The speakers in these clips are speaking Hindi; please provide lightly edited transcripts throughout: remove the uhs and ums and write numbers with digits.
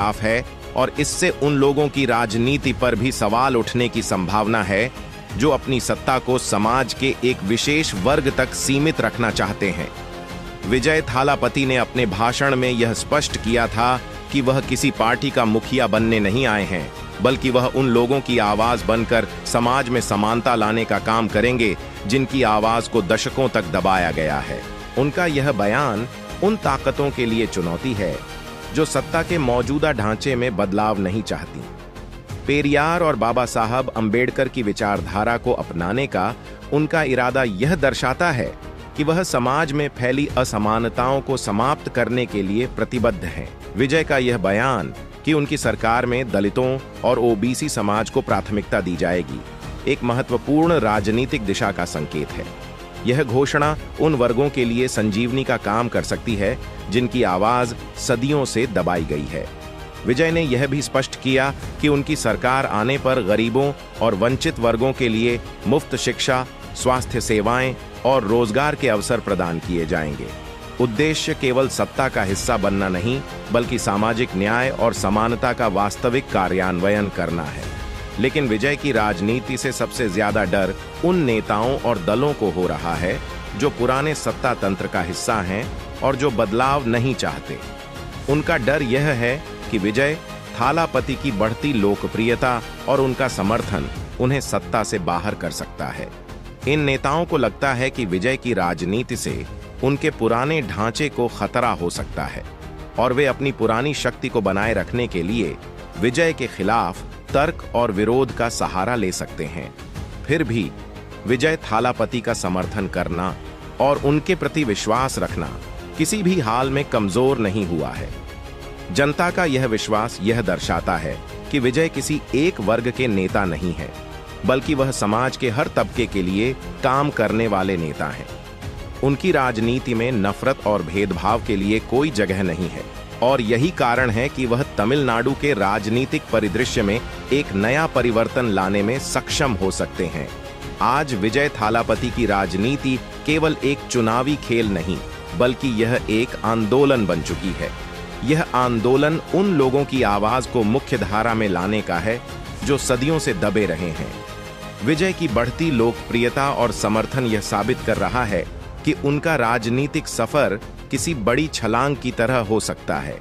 खिलाफ है और इससे उन लोगों की राजनीति पर भी सवाल उठने की संभावना है जो अपनी सत्ता को समाज के एक विशेष वर्ग तक सीमित रखना चाहते हैं। विजय थालापति ने अपने भाषण में यह स्पष्ट किया था कि वह किसी पार्टी का मुखिया बनने नहीं आए हैं, बल्कि वह उन लोगों की आवाज बनकर समाज में समानता लाने का काम करेंगे जिनकी आवाज को दशकों तक दबाया गया है। उनका यह बयान उन ताकतों के लिए चुनौती है जो सत्ता के मौजूदा ढांचे में बदलाव नहीं चाहती। पेरियार और बाबा साहब अंबेडकर की विचारधारा को अपनाने का उनका इरादा यह दर्शाता है कि वह समाज में फैली असमानताओं को समाप्त करने के लिए प्रतिबद्ध हैं। विजय का यह बयान कि उनकी सरकार में दलितों और ओबीसी समाज को प्राथमिकता दी जाएगी, एक महत्वपूर्ण राजनीतिक दिशा का संकेत है। यह घोषणा उन वर्गों के लिए संजीवनी का काम कर सकती है जिनकी आवाज सदियों से दबाई गई है। विजय ने यह भी स्पष्ट किया कि उनकी सरकार आने पर गरीबों और वंचित वर्गों के लिए मुफ्त शिक्षा, स्वास्थ्य सेवाएं और रोजगार के अवसर प्रदान किए जाएंगे। उद्देश्य केवल सत्ता का हिस्सा बनना नहीं, बल्कि सामाजिक न्याय और समानता का वास्तविक कार्यान्वयन करना है। लेकिन विजय की राजनीति से सबसे ज्यादा डर उन नेताओं और दलों को हो रहा है जो पुराने सत्ता तंत्र का हिस्सा हैं और जो बदलाव नहीं चाहते। उनका डर यह है कि विजय थालापति की बढ़ती लोकप्रियता और उनका समर्थन उन्हें सत्ता से बाहर कर सकता है। इन नेताओं को लगता है कि विजय की राजनीति से उनके पुराने ढांचे को खतरा हो सकता है और वे अपनी पुरानी शक्ति को बनाए रखने के लिए विजय के खिलाफ तर्क और विरोध का सहारा ले सकते हैं। फिर भी विजय थालापति का समर्थन करना और उनके प्रति विश्वास रखना किसी भी हाल में कमजोर नहीं हुआ है। जनता का यह विश्वास यह दर्शाता है कि विजय किसी एक वर्ग के नेता नहीं है, बल्कि वह समाज के हर तबके के लिए काम करने वाले नेता हैं। उनकी राजनीति में नफरत और भेदभाव के लिए कोई जगह नहीं है और यही कारण है कि वह तमिलनाडु के राजनीतिक परिदृश्य में एक नया परिवर्तन लाने में सक्षम हो सकते हैं। आज विजय थालापति की राजनीति केवल एक चुनावी खेल नहीं, बल्कि यह एक आंदोलन बन चुकी है। यह आंदोलन उन लोगों की आवाज को मुख्य धारा में लाने का है जो सदियों से दबे रहे हैं। विजय की बढ़ती लोकप्रियता और समर्थन यह साबित कर रहा है कि उनका राजनीतिक सफर किसी बड़ी छलांग की तरह हो सकता है।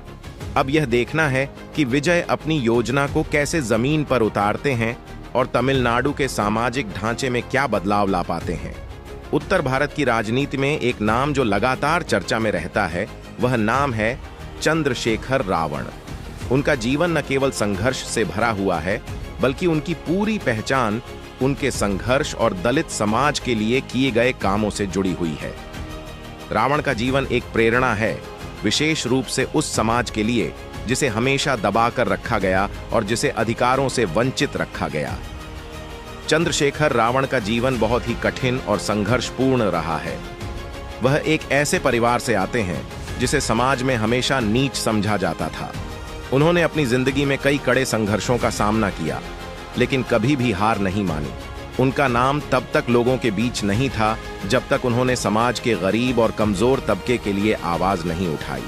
अब यह देखना है कि विजय अपनी योजना को कैसे जमीन पर उतारते हैं और तमिलनाडु के सामाजिक ढांचे में क्या बदलाव ला पाते हैं। उत्तर भारत की राजनीति में एक नाम जो लगातार चर्चा में रहता है, वह नाम है चंद्रशेखर रावण। उनका जीवन न केवल संघर्ष से भरा हुआ है, बल्कि उनकी पूरी पहचान उनके संघर्ष और दलित समाज के लिए किए गए कामों से जुड़ी हुई है। रावण का जीवन एक प्रेरणा है, विशेष रूप से उस समाज के लिए जिसे हमेशा दबाकर रखा गया और जिसे अधिकारों से वंचित रखा गया। चंद्रशेखर रावण का जीवन बहुत ही कठिन और संघर्षपूर्ण रहा है। वह एक ऐसे परिवार से आते हैं जिसे समाज में हमेशा नीच समझा जाता था। उन्होंने अपनी जिंदगी में कई कड़े संघर्षों का सामना किया, लेकिन कभी भी हार नहीं मानी। उनका नाम तब तक लोगों के बीच नहीं था जब तक उन्होंने समाज के गरीब और कमजोर तबके के लिए आवाज नहीं उठाई।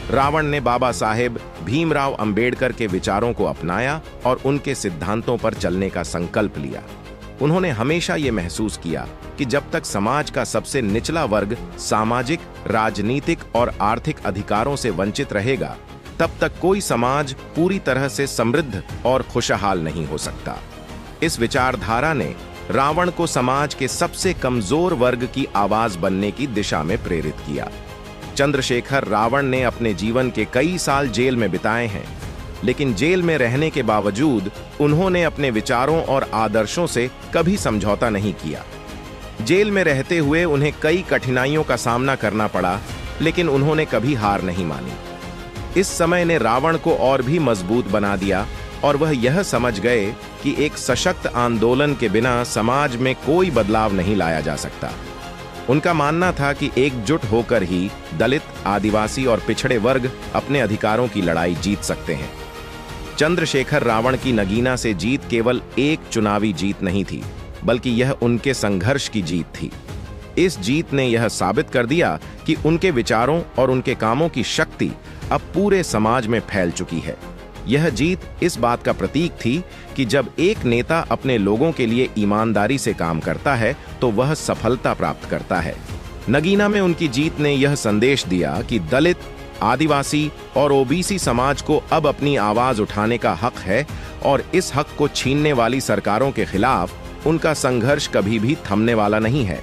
रावण ने बाबा साहेब भीमराव अंबेडकर के विचारों को अपनाया और उनके सिद्धांतों पर चलने का संकल्प लिया। उन्होंने हमेशा ये महसूस किया कि जब तक समाज का सबसे निचला वर्ग सामाजिक, राजनीतिक और आर्थिक अधिकारों से वंचित रहेगा, तब तक कोई समाज पूरी तरह से समृद्ध और खुशहाल नहीं हो सकता। इस विचारधारा ने रावण को समाज के सबसे कमजोर वर्ग की आवाज बनने की दिशा में प्रेरित किया। चंद्रशेखर रावण ने अपने जीवन के कई साल जेल में बिताए हैं, लेकिन जेल में रहने के बावजूद उन्होंने अपने विचारों और आदर्शों से कभी समझौता नहीं किया। जेल में रहते हुए उन्हें कई कठिनाइयों का सामना करना पड़ा, लेकिन उन्होंने कभी हार नहीं मानी। इस समय ने रावण को और भी मजबूत बना दिया और वह यह समझ गए कि एक सशक्त आंदोलन के बिना समाज में कोई बदलाव नहीं लाया जा सकता। उनका मानना था कि एकजुट होकर ही दलित, आदिवासी और पिछड़े वर्ग अपने अधिकारों की लड़ाई जीत सकते हैं। चंद्रशेखर रावण की नगीना से जीत केवल एक चुनावी जीत नहीं थी, बल्कि यह उनके संघर्ष की जीत थी। इस जीत ने यह साबित कर दिया कि उनके विचारों और उनके कामों की शक्ति अब पूरे समाज में फैल चुकी है। यह जीत इस बात का प्रतीक थी कि जब एक नेता अपने लोगों के लिए ईमानदारी से काम करता है तो वह सफलता प्राप्त करता है। नगीना में उनकी जीत ने यह संदेश दिया कि दलित, आदिवासी और ओबीसी समाज को अब अपनी आवाज उठाने का हक है और इस हक को छीनने वाली सरकारों के खिलाफ उनका संघर्ष कभी भी थमने वाला नहीं है।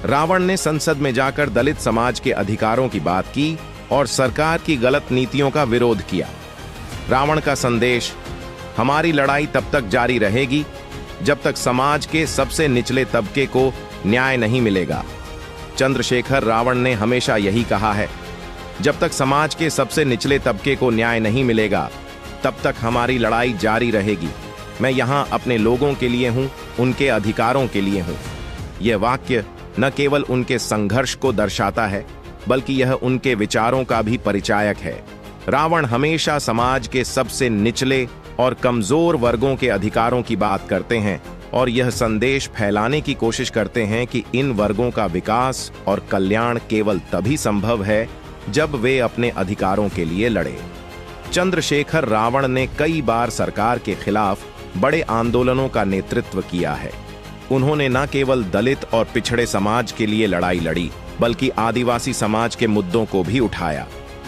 रावण ने संसद में जाकर दलित समाज के अधिकारों की बात की और सरकार की गलत नीतियों का विरोध किया। रावण का संदेश, हमारी लड़ाई तब तक जारी रहेगी जब तक समाज के सबसे निचले तबके को न्याय नहीं मिलेगा। चंद्रशेखर रावण ने हमेशा यही कहा है, जब तक समाज के सबसे निचले तबके को न्याय नहीं मिलेगा तब तक हमारी लड़ाई जारी रहेगी। मैं यहाँ अपने लोगों के लिए हूँ, उनके अधिकारों के लिए हूँ। यह वाक्य न केवल उनके संघर्ष को दर्शाता है बल्कि यह उनके विचारों का भी परिचायक है। रावण हमेशा समाज के सबसे निचले और कमजोर वर्गों के अधिकारों की बात करते हैं और यह संदेश फैलाने की कोशिश करते हैं कि इन वर्गों का विकास और कल्याण केवल तभी संभव है जब वे अपने अधिकारों के लिए लड़े। चंद्रशेखर रावण ने कई बार सरकार के खिलाफ बड़े आंदोलनों का नेतृत्व किया है। उन्होंने न केवल दलित और पिछड़े समाज के लिए लड़ाई लड़ी बल्कि आदिवासी समाज के मुद्दों को भी उठाया।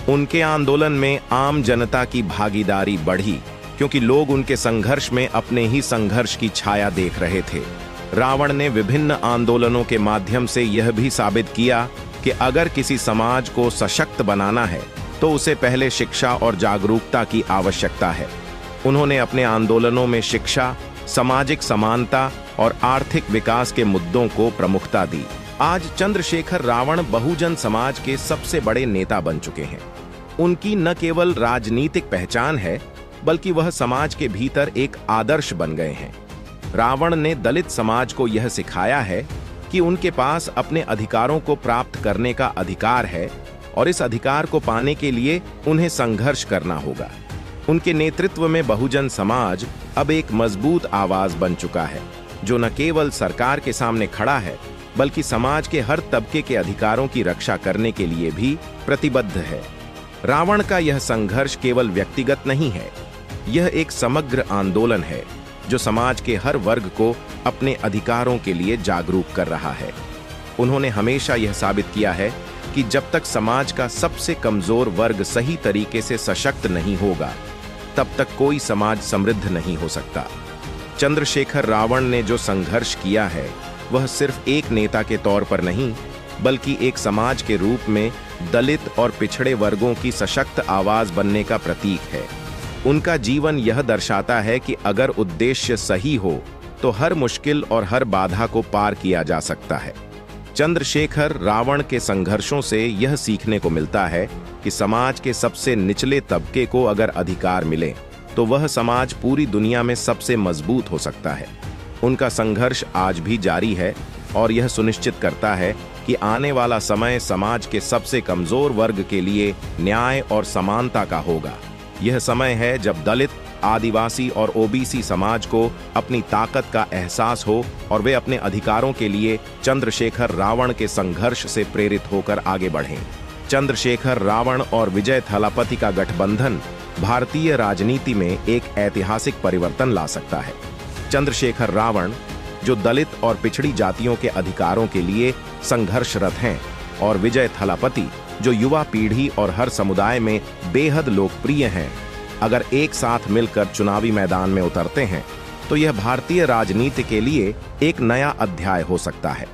उनके आंदोलन में आम जनता की भागीदारी बढ़ी क्योंकि लोग उनके संघर्ष में अपने ही संघर्ष की छाया देख रहे थे। रावण ने विभिन्न आंदोलनों के माध्यम से यह भी साबित किया कि अगर किसी समाज को सशक्त बनाना है तो उसे पहले शिक्षा और जागरूकता की आवश्यकता है। उन्होंने अपने आंदोलनों में शिक्षा, सामाजिक समानता और आर्थिक विकास के मुद्दों को प्रमुखता दी। आज चंद्रशेखर रावण बहुजन समाज के सबसे बड़े नेता बन चुके हैं। उनकी न केवल राजनीतिक पहचान है बल्कि वह समाज के भीतर एक आदर्श बन गए हैं। रावण ने दलित समाज को यह सिखाया है कि उनके पास अपने अधिकारों को प्राप्त करने का अधिकार है और इस अधिकार को पाने के लिए उन्हें संघर्ष करना होगा। उनके नेतृत्व में बहुजन समाज अब एक मजबूत आवाज बन चुका है जो न केवल सरकार के सामने खड़ा है बल्कि समाज के हर तबके के अधिकारों की रक्षा करने के लिए भी प्रतिबद्ध है। रावण का यह संघर्ष केवल व्यक्तिगत नहीं है, यह एक समग्र आंदोलन है जो समाज के हर वर्ग को अपने अधिकारों के लिए जागरूक कर रहा है। उन्होंने हमेशा यह साबित किया है कि जब तक समाज का सबसे कमजोर वर्ग सही तरीके से सशक्त नहीं होगा तब तक कोई समाज समृद्ध नहीं हो सकता। चंद्रशेखर रावण ने जो संघर्ष किया है वह सिर्फ एक नेता के तौर पर नहीं बल्कि एक समाज के रूप में दलित और पिछड़े वर्गों की सशक्त आवाज बनने का प्रतीक है। उनका जीवन यह दर्शाता है कि अगर उद्देश्य सही हो तो हर मुश्किल और हर बाधा को पार किया जा सकता है। चंद्रशेखर रावण के संघर्षों से यह सीखने को मिलता है कि समाज के सबसे निचले तबके को अगर अधिकार मिले तो वह समाज पूरी दुनिया में सबसे मजबूत हो सकता है। उनका संघर्ष आज भी जारी है और यह सुनिश्चित करता है कि आने वाला समय समाज के सबसे कमजोर वर्ग के लिए न्याय और समानता का होगा। यह समय है जब दलित, आदिवासी और ओबीसी समाज को अपनी ताकत का एहसास हो और वे अपने अधिकारों के लिए चंद्रशेखर रावण के संघर्ष से प्रेरित होकर आगे बढ़ें। चंद्रशेखर रावण और विजय थलापति का गठबंधन भारतीय राजनीति में एक ऐतिहासिक परिवर्तन ला सकता है। चंद्रशेखर रावण जो दलित और पिछड़ी जातियों के अधिकारों के लिए संघर्षरत हैं और विजय थलापति जो युवा पीढ़ी और हर समुदाय में बेहद लोकप्रिय हैं, अगर एक साथ मिलकर चुनावी मैदान में उतरते हैं तो यह भारतीय राजनीति के लिए एक नया अध्याय हो सकता है।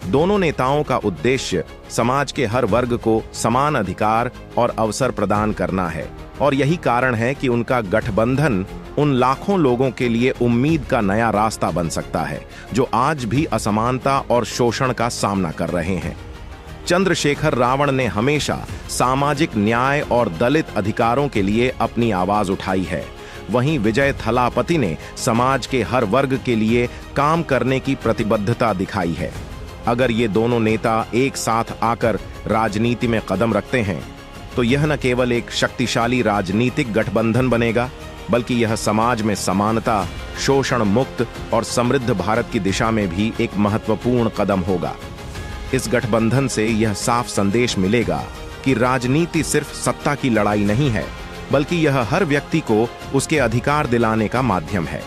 दोनों नेताओं का उद्देश्य समाज के हर वर्ग को समान अधिकार और अवसर प्रदान करना है और यही कारण है कि उनका गठबंधन उन लाखों लोगों के लिए उम्मीद का नया रास्ता बन सकता है जो आज भी असमानता और शोषण का सामना कर रहे हैं। चंद्रशेखर रावण ने हमेशा सामाजिक न्याय और दलित अधिकारों के लिए अपनी आवाज उठाई है, वहीं विजय थलापति ने समाज के हर वर्ग के लिए काम करने की प्रतिबद्धता दिखाई है। अगर ये दोनों नेता एक साथ आकर राजनीति में कदम रखते हैं तो यह न केवल एक शक्तिशाली राजनीतिक गठबंधन बनेगा बल्कि यह समाज में समानता, शोषण मुक्त और समृद्ध भारत की दिशा में भी एक महत्वपूर्ण कदम होगा। इस गठबंधन से यह साफ संदेश मिलेगा कि राजनीति सिर्फ सत्ता की लड़ाई नहीं है बल्कि यह हर व्यक्ति को उसके अधिकार दिलाने का माध्यम है।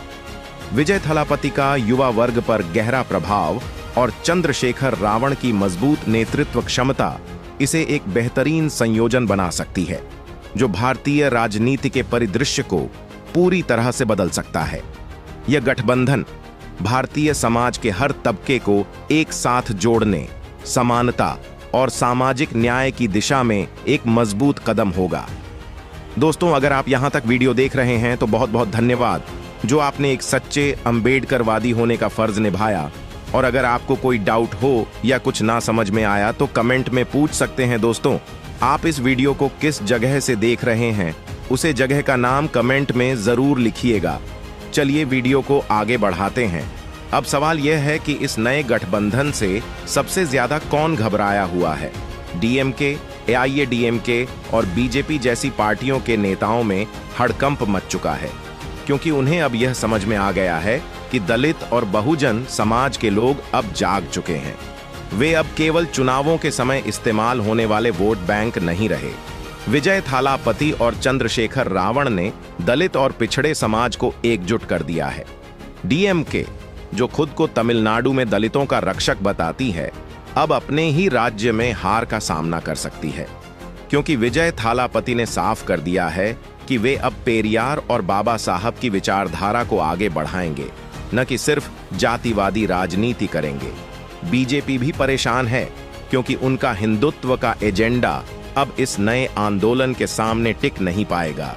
विजय थलापति का युवा वर्ग पर गहरा प्रभाव और चंद्रशेखर रावण की मजबूत नेतृत्व क्षमता इसे एक बेहतरीन संयोजन बना सकती है, जो भारतीय राजनीति के परिदृश्य को पूरी तरह से बदल सकता है। यह गठबंधन भारतीय समाज के हर तबके को एक साथ जोड़ने, समानता और सामाजिक न्याय की दिशा में एक मजबूत कदम होगा। दोस्तों, अगर आप यहां तक वीडियो देख रहे हैं तो बहुत बहुत धन्यवाद, जो आपने एक सच्चे अंबेडकरवादी होने का फर्ज निभाया। और अगर आपको कोई डाउट हो या कुछ ना समझ में आया तो कमेंट में पूछ सकते हैं। दोस्तों, आप इस वीडियो को किस जगह से देख रहे हैं, उसे जगह का नाम कमेंट में जरूर लिखिएगा। चलिए वीडियो को आगे बढ़ाते हैं। अब सवाल यह है कि इस नए गठबंधन से सबसे ज्यादा कौन घबराया हुआ है? डीएमके, एआईएडीएमके और बीजेपी जैसी पार्टियों के नेताओं में हड़कंप मच चुका है, क्योंकि उन्हें अब यह समझ में आ गया है कि दलित और बहुजन समाज के लोग अब जाग चुके हैं। वे अब केवल चुनावों के समय इस्तेमाल होने वाले वोट बैंक नहीं रहे। विजय थालापति और चंद्रशेखर रावण ने दलित और पिछड़े समाज को एकजुट कर दिया है। डीएमके, जो खुद को तमिलनाडु में दलितों का रक्षक बताती है, अब अपने ही राज्य में हार का सामना कर सकती है, क्योंकि विजय थालापति ने साफ कर दिया है कि वे अब पेरियार और बाबा साहब की विचारधारा को आगे बढ़ाएंगे, न कि सिर्फ जातिवादी राजनीति करेंगे। बीजेपी भी परेशान है, क्योंकि उनका हिंदुत्व का एजेंडा अब इस नए आंदोलन के सामने टिक नहीं पाएगा।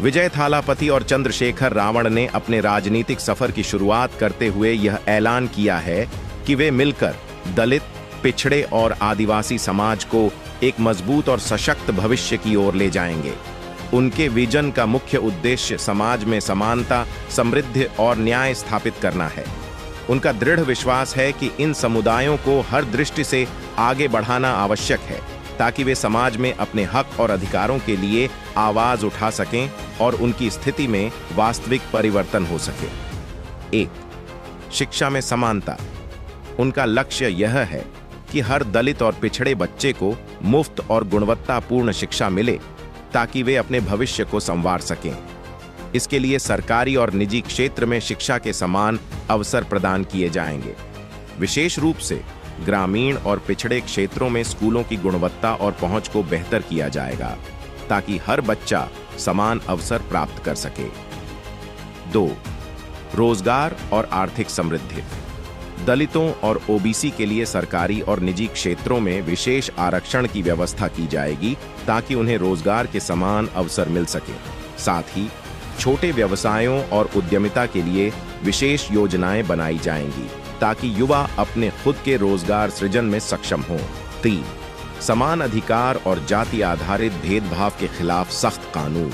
विजय थालापति और चंद्रशेखर रावण ने अपने राजनीतिक सफर की शुरुआत करते हुए यह ऐलान किया है कि वे मिलकर दलित, पिछड़े और आदिवासी समाज को एक मजबूत और सशक्त भविष्य की ओर ले जाएंगे। उनके विजन का मुख्य उद्देश्य समाज में समानता, समृद्धि और न्याय स्थापित करना है। उनका दृढ़ विश्वास है कि इन समुदायों को हर दृष्टि से आगे बढ़ाना आवश्यक है, ताकि वे समाज में अपने हक और अधिकारों के लिए आवाज उठा सकें और उनकी स्थिति में वास्तविक परिवर्तन हो सके। 1. शिक्षा में समानता। उनका लक्ष्य यह है कि हर दलित और पिछड़े बच्चे को मुफ्त और गुणवत्तापूर्ण शिक्षा मिले, ताकि वे अपने भविष्य को संवार सकें। इसके लिए सरकारी और निजी क्षेत्र में शिक्षा के समान अवसर प्रदान किए जाएंगे। विशेष रूप से ग्रामीण और पिछड़े क्षेत्रों में स्कूलों की गुणवत्ता और पहुंच को बेहतर किया जाएगा, ताकि हर बच्चा समान अवसर प्राप्त कर सके। 2. रोजगार और आर्थिक समृद्धि। दलितों और ओबीसी के लिए सरकारी और निजी क्षेत्रों में विशेष आरक्षण की व्यवस्था की जाएगी, ताकि उन्हें रोजगार के समान अवसर मिल सके। साथ ही छोटे व्यवसायों और उद्यमिता के लिए विशेष योजनाएं बनाई जाएंगी, ताकि युवा अपने खुद के रोजगार सृजन में सक्षम हों। 3. समान अधिकार और जाति आधारित भेदभाव के खिलाफ सख्त कानून।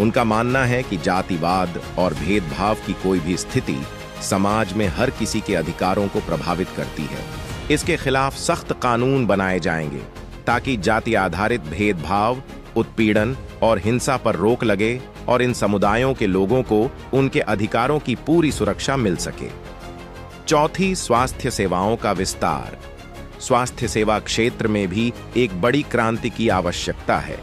उनका मानना है कि जातिवाद और भेदभाव की कोई भी स्थिति समाज में हर किसी के अधिकारों को प्रभावित करती है। इसके खिलाफ सख्त कानून बनाए जाएंगे, ताकि जाति आधारित भेदभाव, उत्पीड़न और हिंसा पर रोक लगे और इन समुदायों के लोगों को उनके अधिकारों की पूरी सुरक्षा मिल सके। 4. स्वास्थ्य सेवाओं का विस्तार। स्वास्थ्य सेवा क्षेत्र में भी एक बड़ी क्रांति की आवश्यकता है।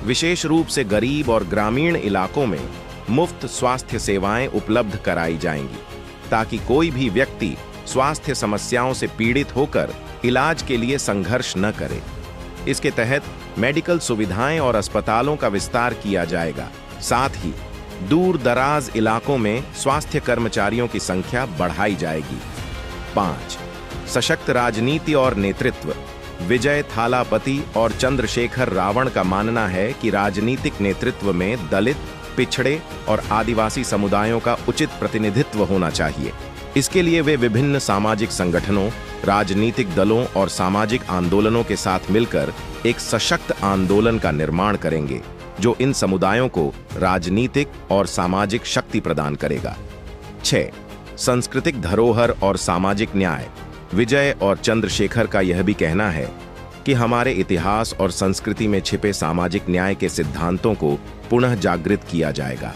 विशेष रूप से गरीब और ग्रामीण इलाकों में मुफ्त स्वास्थ्य सेवाएं उपलब्ध कराई जाएंगी, ताकि कोई भी व्यक्ति स्वास्थ्य समस्याओं से पीड़ित होकर इलाज के लिए संघर्ष न करे। इसके तहत मेडिकल सुविधाएं और अस्पतालों का विस्तार किया जाएगा। साथ ही दूर दराज इलाकों में स्वास्थ्य कर्मचारियों की संख्या बढ़ाई जाएगी। 5. सशक्त राजनीति और नेतृत्व। विजय थालापति और चंद्रशेखर रावण का मानना है कि राजनीतिक नेतृत्व में दलित, पिछड़े और आदिवासी समुदायों का उचित प्रतिनिधित्व होना चाहिए। इसके लिए वे विभिन्न सामाजिक संगठनों, राजनीतिक दलों और सामाजिक आंदोलनों के साथ मिलकर एक सशक्त आंदोलन का निर्माण करेंगे, जो इन समुदायों को राजनीतिक और सामाजिक शक्ति प्रदान करेगा। 6. सांस्कृतिक धरोहर और सामाजिक न्याय। विजय और चंद्रशेखर का यह भी कहना है कि हमारे इतिहास और संस्कृति में छिपे सामाजिक न्याय के सिद्धांतों को पुनः जागृत किया जाएगा।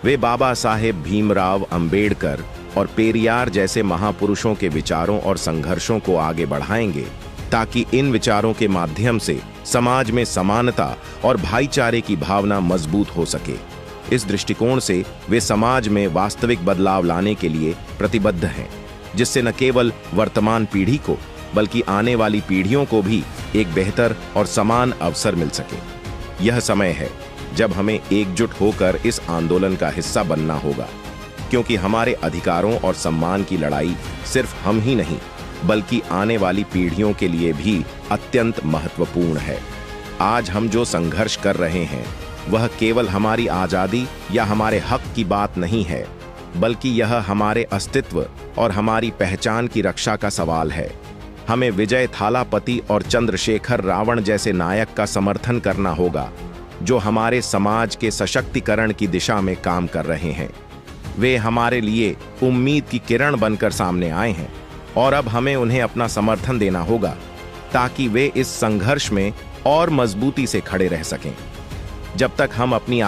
वे बाबा साहेब भीमराव अंबेडकर और पेरियार जैसे महापुरुषों के विचारों और संघर्षों को आगे बढ़ाएंगे, ताकि इन विचारों के माध्यम से समाज में समानता और भाईचारे की भावना मजबूत हो सके। इस दृष्टिकोण से वे समाज में वास्तविक बदलाव लाने के लिए प्रतिबद्ध हैं, जिससे न केवल वर्तमान पीढ़ी को बल्कि आने वाली पीढ़ियों को भी एक बेहतर और समान अवसर मिल सके। यह समय है जब हमें एकजुट होकर इस आंदोलन का हिस्सा बनना होगा, क्योंकि हमारे अधिकारों और सम्मान की लड़ाई सिर्फ हम ही नहीं बल्कि आने वाली पीढ़ियों के लिए भी अत्यंत महत्वपूर्ण है। आज हम जो संघर्ष कर रहे हैं वह केवल हमारी आजादी या हमारे हक की बात नहीं है, बल्कि यह हमारे अस्तित्व और हमारी पहचान की रक्षा का सवाल है। हमें विजय थालापति और चंद्रशेखर रावण जैसे नायक का समर्थन करना होगा, जो हमारे समाज के सशक्तिकरण की दिशा में काम कर रहे हैं। वे हमारे लिए उम्मीद की किरण बनकर सामने आए हैं और अब हमें उन्हें अपना समर्थन देना होगा ताकि वे इस संघर्ष में और मजबूती से खड़े रह सकें। जब तक हम अपनी